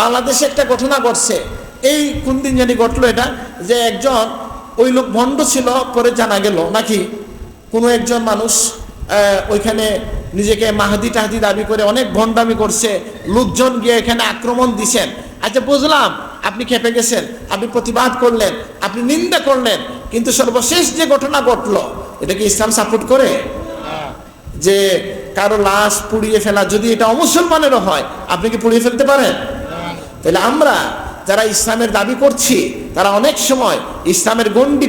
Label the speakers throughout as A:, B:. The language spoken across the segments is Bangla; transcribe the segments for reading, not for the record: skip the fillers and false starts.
A: বাংলাদেশে একটা ঘটনা ঘটছে, এই কোন দিন জানি ঘটলো এটা, যে একজন ওই লোক ভণ্ড ছিল, পরে জানা গেল নাকি কোনো একজন মানুষ ওইখানে নিজেকে মাহাদি টাহাদি দাবি করে অনেক ভণ্ডামি করছে, লোকজন গিয়ে এখানে আক্রমণ দিছেন। আচ্ছা বুঝলাম আপনি খেপে গেছেন, আপনি প্রতিবাদ করলেন, আপনি নিন্দা করলেন, কিন্তু সর্বশেষ যে ঘটনা ঘটলো এটা কি ইসলাম সাপোর্ট করে? যে কারো লাশ পুড়িয়ে ফেলা, যদি এটা অমুসলমানেরও হয় আপনি কি পুড়িয়ে ফেলতে পারেন? তাহলে আমরা যারা ইসলামের দাবি করছি তারা অনেক সময় ইসলামের গণ্ডি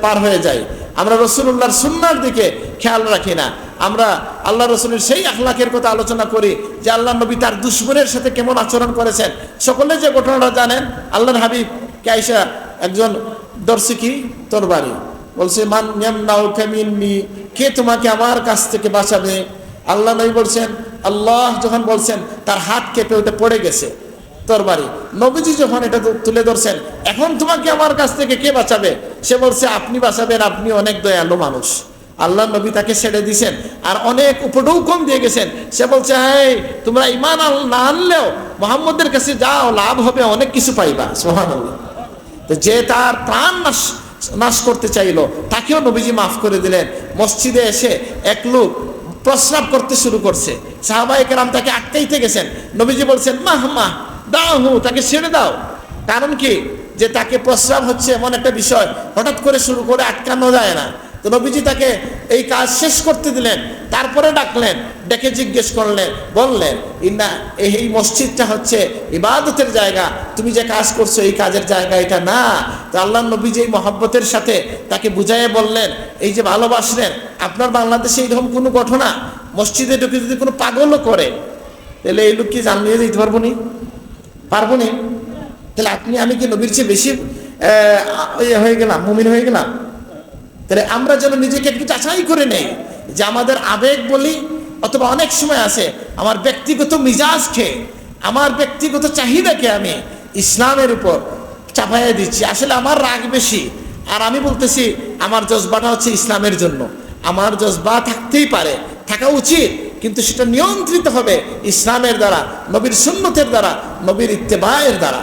A: পার হয়ে যায়। আমরা রাসূলুল্লাহর সুন্নাহর দিকে খেয়াল রাখি না। আমরা আল্লাহ রাসূলের সেই আখলাকের কথা আলোচনা করি যে আল্লাহ নবী তার দুশমনের সাথে কেমন আচরণ করেছেন। সকলে যে ঘটনাটা জানেন, আল্লাহর হাবিব কে আয়েশা একজন দর্শি কি তরবারি বলছে, মান ইয়ামনাউকা মিন্নি, কে তোমাকে আমার কাছ থেকে বাঁচাবে? আল্লাহ নবী বলছেন, আল্লাহ যখন বলছেন তার হাত কেঁপে ওটা পড়ে গেছে তরবারি। নবীজি যখন এটা তুলে ধরছেন, এখন তোমাকে আমার কাছ থেকে কে বাঁচাবে? সে বলছে আপনি বাঁচাবেন, আপনি অনেক দয়ালু মানুষ। আল্লাহ নবী তাকে ছেড়ে দিয়েছেন আর অনেক উপঢৌকন দিয়ে গেছেন। সে বলছে, এই তোমরা ঈমান না আনলেও মুহাম্মদের কাছে যাও, লাভ হবে, অনেক কিছু পাইবা। সুবহানাল্লাহ। তো যে তার প্রাণ নাশ করতে চাইলো তাকেও নবীজি মাফ করে দিলেন। মসজিদে এসে এক লোক প্রস্রাব করতে শুরু করছে, সাহাবায়ে কেরাম তাকে আটকাইতে গেছেন। নবীজি বলছেন, মাহ মাহ দাও, তাকে ছেড়ে দাও। কারণ কি, যে তাকে প্রস্রাব হচ্ছে এমন একটা বিষয় হঠাৎ করে শুরু করে আটকানো যায় না। তো নবীজি তাকে এই কাজ শেষ করতে দিলেন, তারপরে ডাকলেন, ডেকে জিজ্ঞেস করলেন, বললেন, ইন্না এই মসজিদটা হচ্ছে ইবাদতের জায়গা, তুমি যে কাজ করছো এই কাজের জায়গা এটা না। তো আল্লাহ নবী যে মহব্বতের সাথে তাকে বুঝাইয়ে বললেন, এই যে ভালোবাসলেন, আপনার বাংলাদেশে এইরকম কোনো ঘটনা মসজিদে ঢুকে যদি কোনো পাগলও করে, তাহলে এই লোক কি জান নিয়ে যেতে পারবো নি? পারবো নি? তাহলে আপনি আমি কি নবীর চেয়ে বেশি হয়ে গেলাম, মুমিন হয়ে গেলাম? তাহলে আমরা যেন নিজেকে একটু যাচাই করে নেই যে আমাদের আবেগ বলি, অথবা অনেক সময় আছে আমার ব্যক্তিগত মিজাজকে, আমার ব্যক্তিগত চাহিদাকে আমি ইসলামের উপর চাপাইয়া দিচ্ছি। আসলে আমার রাগ বেশি, আর আমি বলতেছি আমার জজবাটা হচ্ছে ইসলামের জন্য। আমার জজবা থাকতেই পারে, থাকা উচিত, কিন্তু সেটা নিয়ন্ত্রিত হবে ইসলামের দ্বারা, নবীর সুন্নতের দ্বারা, নবীর ইত্তেবায়ের দ্বারা।